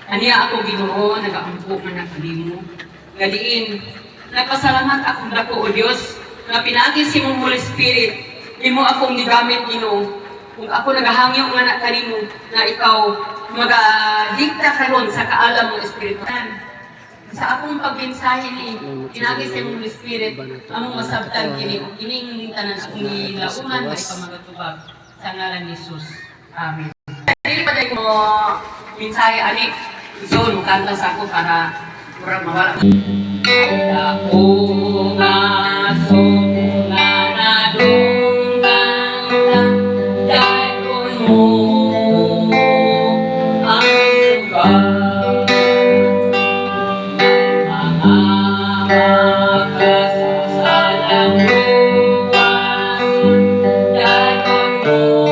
Aniya ako Ginoo, nagaampo man ang kalimo. Gadiin, nagpasalamat akong dako o Dios, nga pinagi si mong Holy Spirit, imo akong gigamit Ginoo. Kung ako nagahangyo nga na kanimo, na ikaw magadikta karon sa kaalam ng Espiritu. Sa akong pagmensahe ni pinagi sa imong Holy Spirit, among masabtan kini ug kining tanan akong gilauman nga ipamagatubag sa ngalan ni Jesus. Amen. Dili pa dai ko mensahe ani. So, kanta sa ako para murag mawala. Ako nga sumuna na dunggan dayon mo ang sugat. Mga makasasalang buwason dayon mo ang sugat.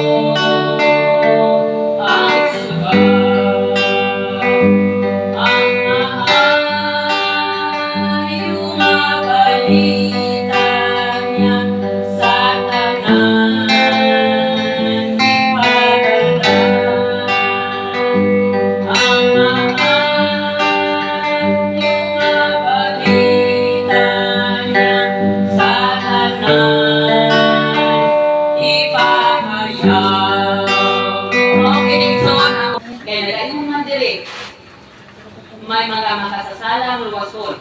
May mga makasasalang luwason,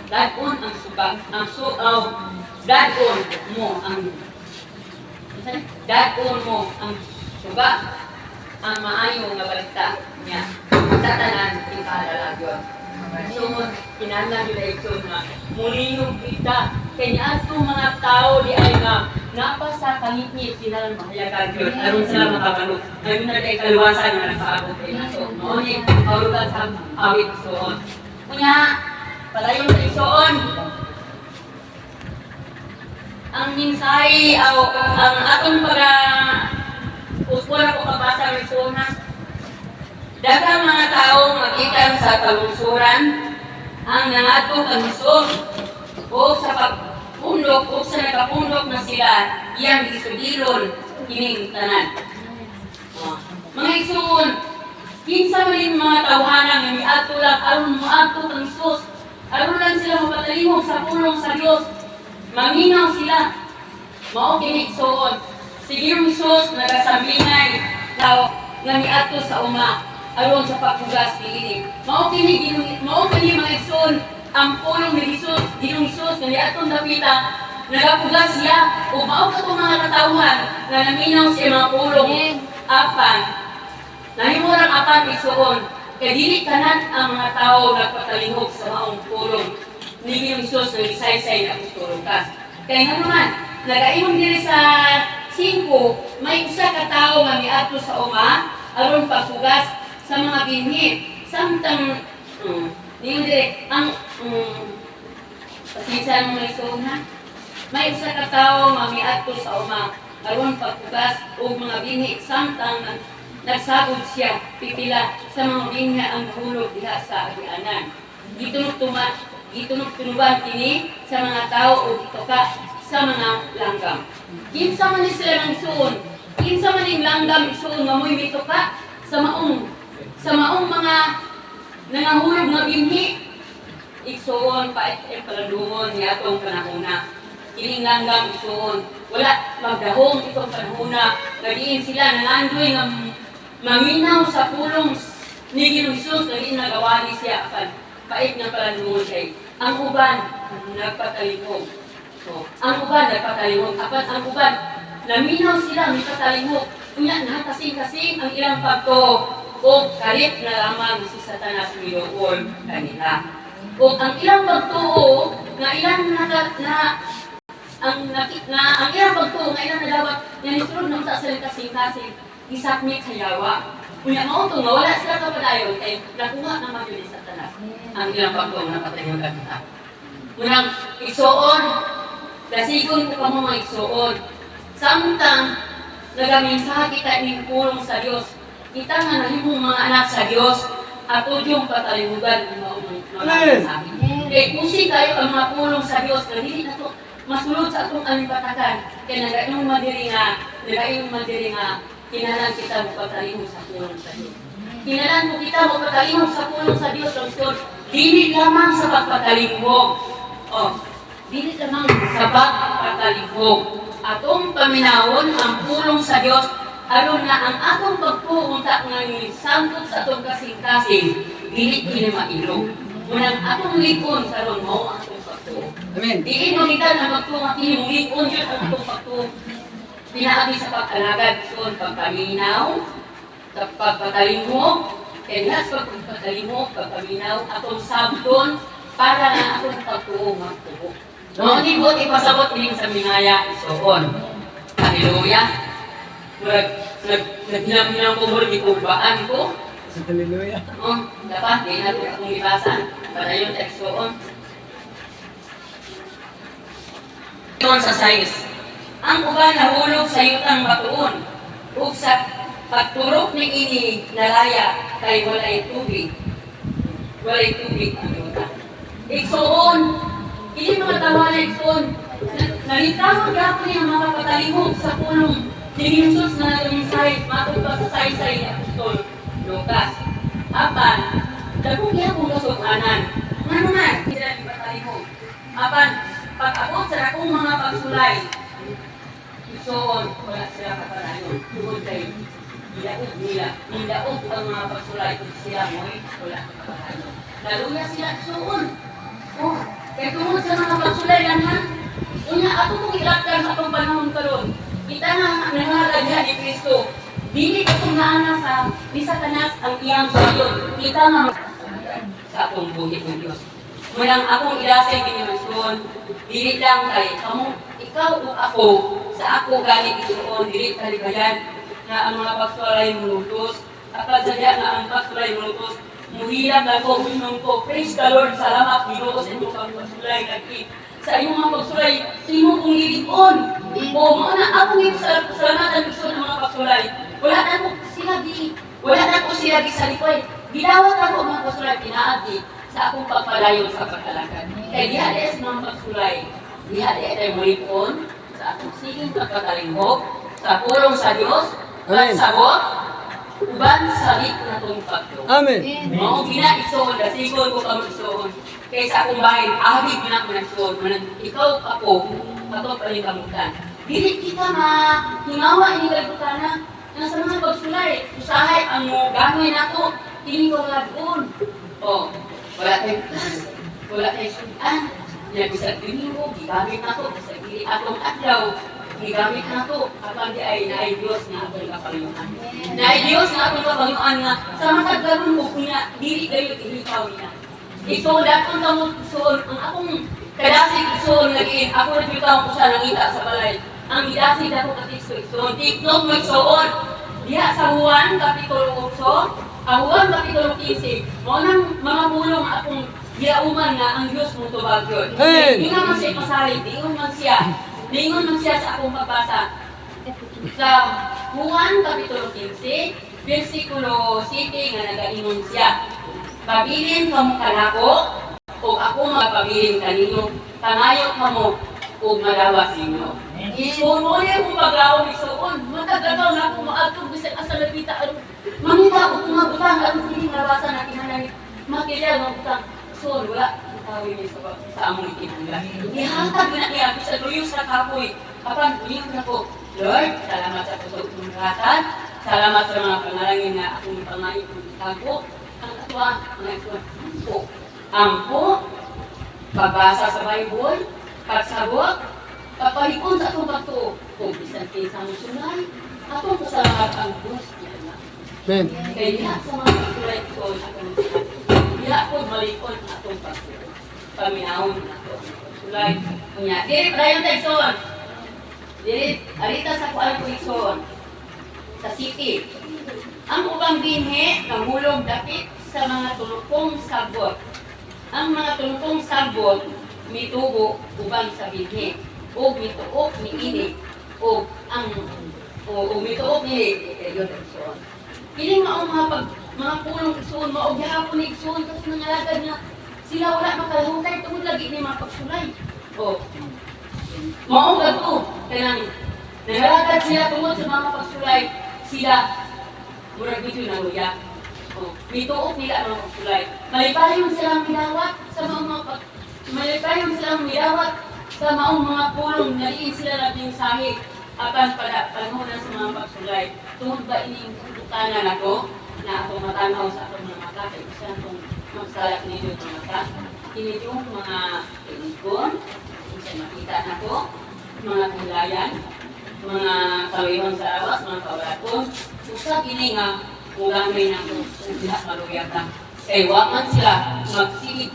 dadon ang subag, dadon mo ang suga, ang maayo nga balita niya, sa tanan ipadalag. So, kinahanglan nila ito na mulihog kita, kanya ato mga tao di ay nga napasa kangit-ngit sila mahayagan yun. Aron sila makabalog. Ngayon na kay kaluwasan nga nagpaabot ay naso. Noon yung kaulutan sa awit isoon. Kunya, palayon sa isoon. Ang minsay, ang atong uspura ko kapasa ng isoon na. Daghang mga tao magikan sa kalungsuran ang nangadto kanuson o sa pagpundok o sa nakapundok na sila iyang isudilon kining tanan. Mga igsoon, kinsa man yung mga tawhana nga miadto lang aron moadto kang Sus, aron lang sila mapatalihog sa pulong sa Dios, maminaw sila. Mao kini igsoon, sige yung Sus nagasambingay daw nga miadto sa uma aron sa paghugas niini. Mao kini mga igsoon ang pulong ni Jesus, Ginong Jesus nga niadtong dapita nagapugas siya ug mao katong mga katawhan nga naminaw sa mga pulong apan nahimurang apan igsoon kay dili tanan ang mga tawo nagpatalihog sa maong pulong ni Ginong Jesus nga gisaysay na pulong kas. Kay naman nagaingon diri sa 5 may usa ka tawo nga miadto sa uma aron paghugas sa mga binhi samtang niyo dire ang pasisa mo isoon ha may usa ka tawo nga miadto sa uma aron paghugas og mga binhi samtang nagsabog siya pipila sa mga binhi ang nahulog diha sa agianan gitunug-tunuban kini sa mga tawo og gitoka sa mga langgam. Kinsa man ni sila ng suon, kinsa man ning langgam isuon nga moy mitoka sa maong mga nangahulog nga binhi igsoon pa palandungon ni atong panahona. Kining langgam igsoon wala magdahom itong panahona gadiin sila nangandoy nga maminaw sa pulong ni Ginoo Jesus nga ginagawani siya apan pait nga palandungon kay ang uban nagpatalihog. So, ang uban nagpatalihog apan ang uban naminaw sila nagpatalihog unya nakasing-kasing ang ilang pagtuo o kalit na lamang si Satanas midool kanila. O ang ilang pagtuo nga ilang ang ilang pagtuo nga ilang nadawat nga nisulod ng sa kasing-kasing isakmit hayawa. Unya mao to nga wala sila kapadayon kay nakuha naman yun ni Satanas. Ang ilang pagtuo nga patayon kanila. Unang igsoon, dasigon ko kamo mga igsoon. Samtang nagaminsaha kita ning pulong sa Dios. Kita nga nahimong mga anak sa Dios ato yung patalihugan ng mga sa amin. Kaya kusi kayo ang mga pulong sa Dios na dili na to masulod sa atong alipatakan. Kaya nagayon madiri nga kinahanglan kita magpatalihog sa pulong sa Dios. Kinalan ko kita mo pagkalingog sa pulong sa Dios lungsod. Dili lamang sa pagpakalimog. Oh, dili lamang sa pagpakalimog. Atong paminawon ang pulong sa Dios aron nga ang atong pagpuunta nga ni sangkot sa atong kasing-kasing dili kini mailog. Munang atong likon karon mao ang atong pagtuo. Amen. Dili mo kita na magtuo nga kini mong likon jud ang atong pagtuo. Pinaagi sa pag-alagad son pagpaminaw, sa pagpakalimog, kaya diha sa pagpakalimog, pagpaminaw, atong sabton para nga atong pagtuo magtuo. Mao ni buot ipasabot din sa minaya isoon. Hallelujah. Naghinam-hinam ko muli itubaan ko. Hallelujah. Oh, dapat, di na ito akong ibasan. Para yung tekstoon. Ito sa size. Ang uban nahulog sa yutang batuon. Ug sa pagturok ni ini nalaya kay walay tubig. Walay tubig ang yuta. Iksoon. Hindi mga tawa na iksoon. Nalitawag ako niya mga patalimog sa pulong ni Jesus na nagaminsay, matod pa sa saysay ni Apostol Lucas. Apan, dagong gihapon kasukanan. Ano man, sila di patalimog. Apan, pag-abot sa akong mga pagsulay, isoon, wala sila kapalayon. Tugod kay nilaog nila. Nilaog ang mga pagsulay kung sila mo'y wala kapalayon. Naluya sila isoon. Oh, kaya tungod sa mga pagsulay lang ha. Unya, ako kong ilaktan sa itong panahon karon. Kita nga nangaradya ni Kristo. Dili itong naana sa Satanas ang iyang sayon. Kita nga sa atong buhi ng Diyos. Munang akong ilasay ginimasyon, dili lang kay kamo, ikaw o ako, sa ako galing isuon, dili kalibayan na ang mga pagsulay mulutos. At sadya nga ang pagsulay mulutos, muhilang ako, minong ko, praise the Lord, salamat, Ginoo sa inyong pagsulay, lagi. Sa iyong mga pagsulay, sino kong lilikon. O, mga akong salamatan gusto ng mga pagsulay. Wala na ko sila di sa likoy. Gilawat ako mga pagsulay, pinaagi sa akong pagpalayon sa pagkalakad. Kaya diha sa mga pagsulay, diha tayo malikon sa akong siging pagkakalinghog, sa pulong sa Diyos, at sabot, uban sa lik na itong paglo. Amen. Mao ginaisoon, dasigon ko ka magsoon. Kaysa akong bahin, ahagig mo na ako nagsuon. Manang ikaw ako, ato pa rin kamutan. Dili kita mahingawa ini kalibutan na. Nasa mga pagsulay, usahay ang ganoy na to, hindi ko lagoon. O, wala tayong class, wala tayong sudan. Nabisag domingo, gigamit na to, sa gili atong adlaw, gigamit na to. Kapag di ay naay Diyos na atong kapangyoan. Naay Diyos na atong kapangyoan nga, sa matagaron mo kunya, dili kayo tinitaw niya. Isuon kung tamo isuon ang akong kadasig isuon lagi ako na bitaw ko sa nangita sa balay. Ang gidasig ako katikso isuon tiktok mo isuon diha sa Juan kapitulo 8, Juan kapitulo 15. Mo nang mga pulong akong giauman nga ang Dios mo tubag yun. Di naman siya ipasali, diingon man siya sa akong pagbasa. Sa Juan kapitulo 15, versikulo 7 nga nagaingon siya. Pabilin kamo kanako, o ako magpabilin kaninyo, tangayo kamo, o malawas ninyo. Isuon mo niya kung pag-aon isuon, matagagaw na kung maagtog bisag asa labita, mangita ko kung mabutang, ang hindi nalabasan na kinanay, makilya ng butang, isuon, wala, tawin niya sa among itinangga. Ihatag na niya, sa luyos na kapoy, kapag luyos na ko, Lord, salamat sa pusog ng ratan, salamat sa mga panalangin na akong pangayon kong itago, ang atwa, mga isuan, ampo, pagbasa sa Bible, pagsabot, papalipon sa atong pagtuo, kung bisan-bisan mo sulay, atong pasalamat ang Diyos niya. Amen. Kaya diha sa mga pagsulay ko, atong diha po malipon atong pagtuo. Paminahon atong pagsulay. Kunya, diri, dayon tayo isuon. Diri, arita sa kual ko isuon. Sa city. Ang ubang binhi, nahulog dakit sa mga tulukong sabot. Ang mga tulukong sabot, mitubo ubang sa binhi. O mituok ni ini. O mituok ni ini. Kiling maong mga pulong isuon, maong gihapon ni isuon, kasi nangalagad na sila wala makalahutay, tungod lagi ni mga pagsulay. O, maong gato, kanang nangalagad sila tungod sa mga pagsulay, sila murag dito na luya. O, Mituok nila ang mga pagsulay. Malipayon silang midawat sa malipayon silang midawat sa maong mga pulong naliin sila na pinsahi akan panahon na sa mga pagsulay. Tungod ba ining butanan ako na ako matanaw sa akong mga mata kay isa akong magsalak ninyo ng mata. Kini yung mga inikon, isa makita na ko, mga kulayan, mga kawihon sa awas, mga kawarakon. Usa kini nga kung gamay na kung sila maluyatan. Kaya waman sila magsigit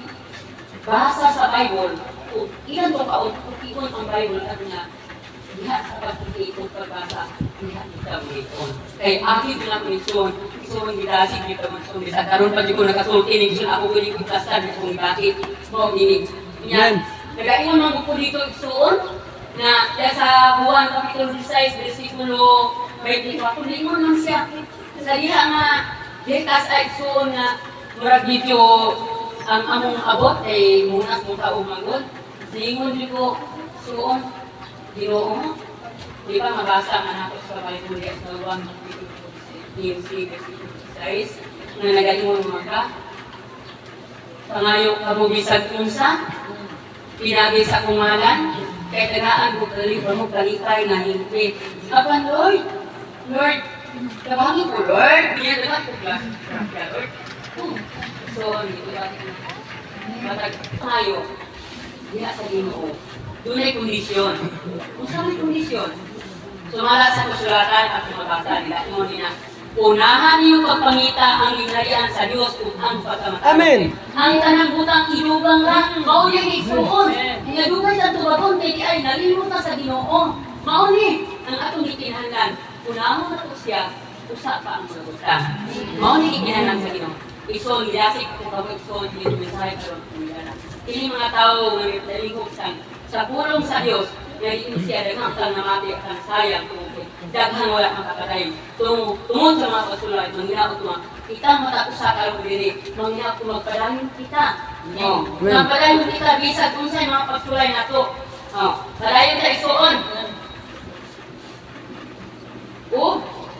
basa sa Bible o ilan to kaunti-unti ang Bible at nga diha sa pagkikita pagbasa diha kita mo ito. Kaya akit na komisyon, komisyon gidasig kita komisyon. Bisa karon pa di ko nakasulti ni gusto ako ko ikutasan kung bakit mo dinig. Yan. Nagaingon man ko dito igsuon na sa Juan Kapitulo 16 versikulo 24 kung lingon man siya sa diha nga dikas ay igsuon nga murag video ang among abot ay munas mo ka umagod. Lingon ko suon Ginoo, di ba mabasa man ako sa Bible sa 1 verse 6 na nagaingon mo ka pangayo kabubisag unsa pinagi sa kumalan kay tagaan ko kalibro mo kalipay na hingpit apan Lord tabangi ko Lord biya dapat ko class Lord so dito ba matag pangayo diha sa Ginoo dunay kondisyon. Kung saan may kondisyon? Sumala sa kasulatan at mabasa nila. Imo nina, unahan niyo pagpangita ang ginarian sa Dios ug ang pagkamatay. Amen. Ang tanang butang idugang ra, mao ni igsuon. Nga dugay sa tubagon kay di ay nalimot ta sa Ginoo. Mao ni ang atong gikinahanglan. Unahon na to siya, usa pa ang sagutan. Mao ni gikinahanglan sa Ginoo. Ison yasik ko kamo ison dito mensahe karon kumilala. Kini mga tawo nga nalihok sa pulong sa Dios, ngayon siya daghang kang namati ang sayang tungkol. Daghang wala makapatay. Tungod sa mga kasulay, manghinaot mo, kita matapos sa karong diri, manghinaot mo magpadayon kita. Magpadayon kita, bisag kung sa'yo mga kasulay na to. Padayon sa isuon.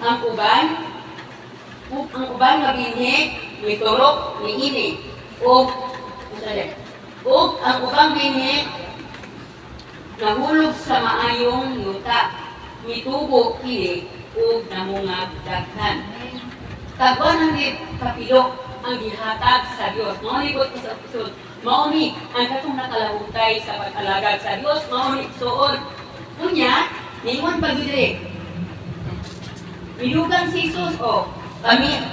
Ang uban mabinhi, may turok, may ini. Ang ubang binhi, nahulog sa maayong yuta, mitubo kini ug namungag daghan. Tagwan ang kapilok ang gihatag sa Dios. Mao ni ko sa episode. Mao ni ang katong nakalahutay sa pag-alagad sa Dios, mao ni suod. Unya, ningon pagdiri. Midugang si Jesus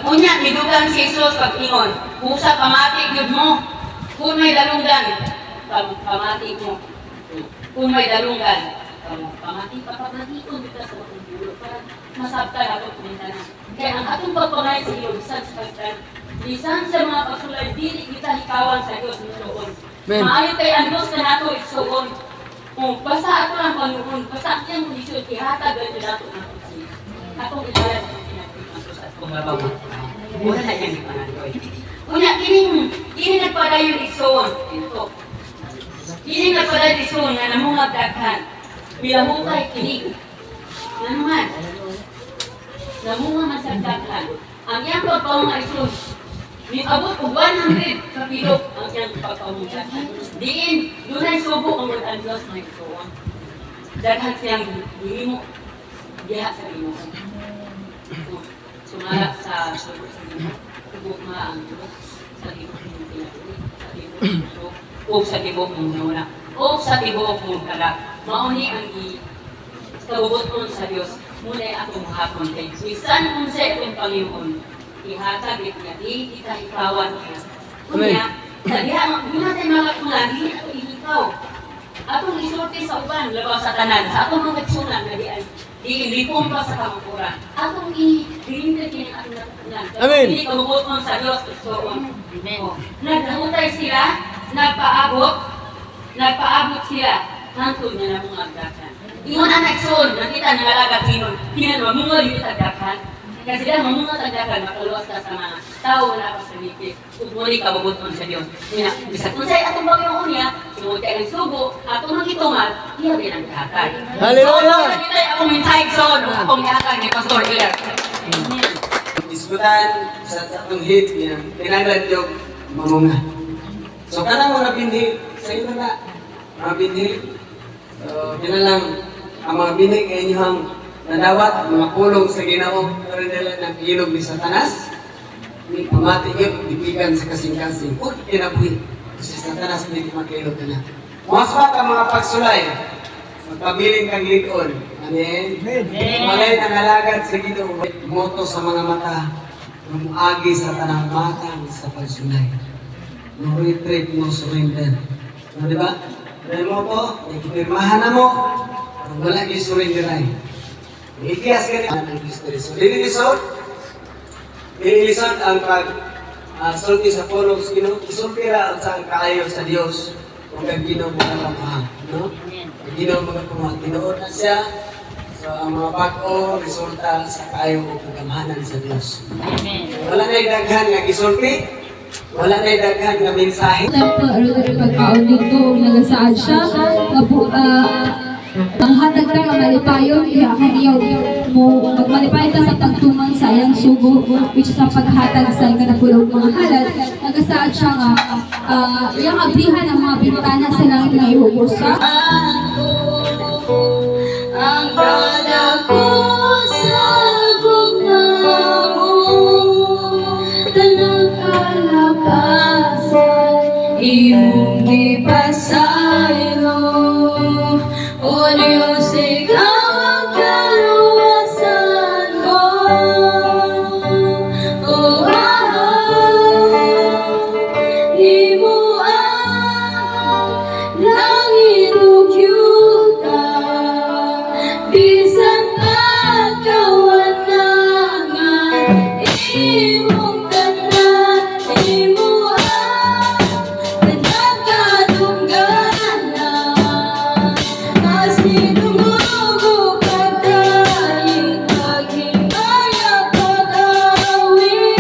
unya midugang si Jesus pag-ingon. Usa pamati gyud mo. Kung may dalunggan, pamati mo. Kung may dalunggan, pamati papamatiikon kita sa akong bulo para masabtan ako kumintana. Kaya ang atong pagpamay sa iyo, bisan sa pagtan, bisan sa mga pagsulay, dili kita hikawan sa Diyos nusuon. Maayo kay ang Diyos na nato isuon. Basta ako lang Panginoon, basta ang kondisyon, ihatag ang dato na ako sa iyo. Atong ibalan ang pinagpipantos at pumabawat. Muna na yan yung pananoy. Una, kini nagpadayon isuon. Ito. Kini nagpadayon isuon na namungag daghan. Bilahutay kini. Nanuman. Namungag man sa daghan. Ang iyang pagpahunga isuon. Niabot ko 100 kapilok ang iyang pagpahunga daghan. Diin, dunay subo ang mga Diyos na isuon. Daghan siyang hihimo. Diha sa Ginoo. Sumalak sa subo sa Ginoo. Tubok nga ang Diyos sa tibok mong pinatuloy, sa tibok mong ito, o sa tibok mong nauna, o sa tibok mong kalak. Mauni ang ikabubuton sa Diyos, muna akong hapon kay Bisan kung sa itong Panginoon, ihatag niya, di kita ikawan niya. Kunya, muna tayo mga kunan, di ito ihikaw. Atong isulti sa uban, labaw sa tanan, sa atong mga tsunan, na di-lipong pa sa kamangkuran. Atong i-dilinda kini atong natutunan. Amen. Hindi kabubuton sa Diyos. Naghutay sila, nagpaabot sila, hangtod na namong agdakan. Ingon ang nagsuon, nakita nangalagat sinon, hinanwa, mungol yung itagdakan. Kasi dahil mamungat ang dakan, makaluwas ka sa mga tao na pa sa lipit. Upuli ka bubuton sa Diyos. Bisa kung sa'yo atong bagyong unya, sinunod kayo ng subo, atong magitumal, iya din ang dakan. Hallelujah! Akong mintay, akong mintay, akong mintay ni Pastor Hilaire. isgutan sa atong hit niya, kinahanglan yung mamunga. So kanang mga binhi, sa ito na, mga binhi, so kinalang ang mga binhi kay inyong nadawat, mga pulong sa Ginoo, pero nila ng ilog ni Satanas, ni pamati yun, dibigan sa kasing-kasing, huwag kinabuhi, kasi Satanas hindi makilog ka na. Maswat ang mga pagsulay, magpabiling kang likod. Amen? Malay ang alagad sa Ginoo, moto sa mga mata, agi sa tanang mata sa pagsulay. No retreat, no surrender. No, di ba? Dahil mo to, ikipirmahan na mo, wala yung surrender ay. Ikias ka rin ang history. So, dinilisod ang sulti sa pulong sa Ginoo. Isulti ra sa kaayo sa Dios kung ang Ginoo mga kamahal. No? Ang Ginoo mga kamahal. Tinuod na siya. So, ang mga bago, resulta sa kaayo o kagamahanan sa Dios. Wala na daghan nga gisulti. Wala na daghan nga mensahe. Pagkaon dito, nagasaad siya. Ang hatag ka nga malipayon, kaniyaw mo, pag malipayon ka sa pagtumang sayang sugo, which is ang paghatag sa kanapulog mga halal, nagasaad siya nga, yung abrihan ng mga bintana sa langit na ihubos sa Ang kada ko sa gugma mo, tanang kalakasan, imong gipasaylo. O Diyos, ikaw ang kaluwasan ko. O imo ang langit ug yuta, bisan pagkawanangan, imong tanan, imo ang nagkatungganan. Masinungugo pagdaing paghimaya pag-awin,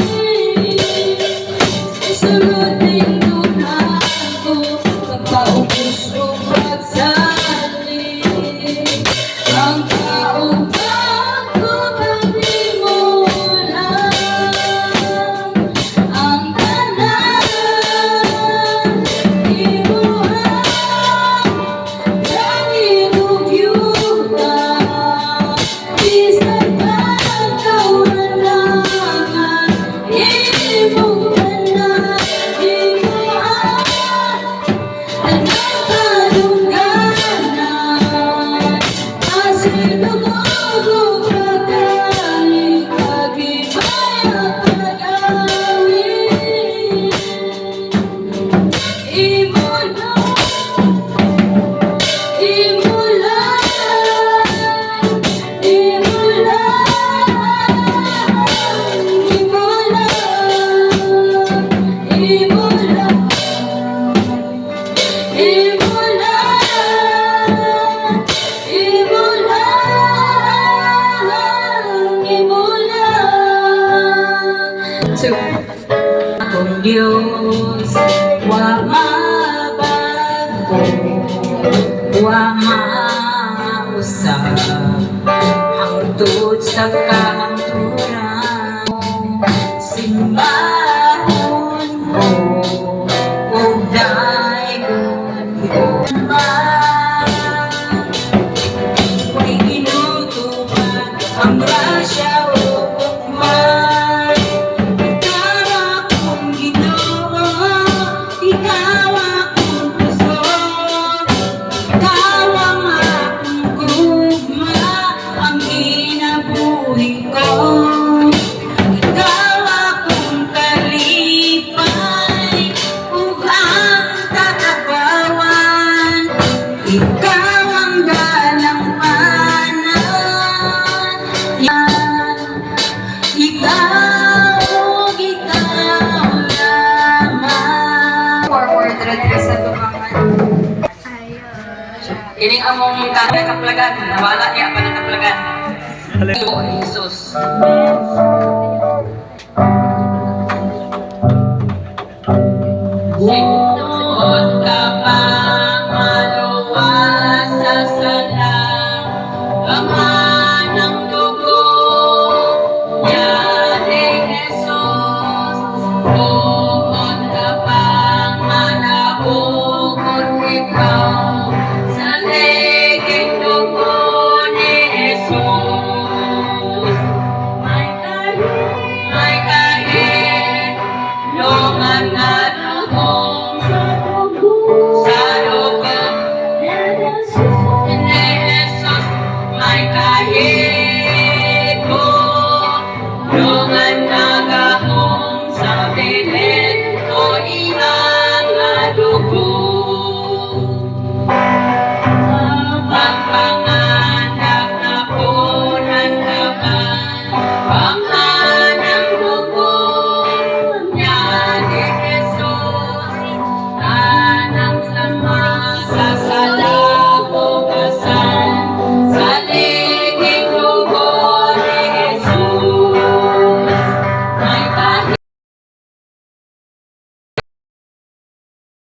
sunod tinduhan ko pagpaubos o pagsalin. Ang kauban ko pagnimulan, ang tanan imuhan. Langit ug yuta, bisan pagkawanangan, imong tanan, imuhan. Nagkatungganan, masinungugo pagdaing paghimaya pag-awin. Imo lang, imo lang, imo lang, imo lang, imo lang. Imo lang, imo lang, imo lang. Akong Diyos, wa mabago, wa mausap, hangtod sa kahangturan. Simbahon mo, ug dayon mo may ginutubag ang grasya o pagmay. Ikaw akong Ginoo, ikaw akong puso, ikaw ang akong gugma, ang kinabuhi ko. Ikaw akong kalipay, ug ang katapawan. Ikaw ang ganangpanan, ikaw ug ikaw lamang. Forward ready sa tubangan. Kining among kaplagan, nawala niya pa ng kaplagan. Hallelujah, Jesus.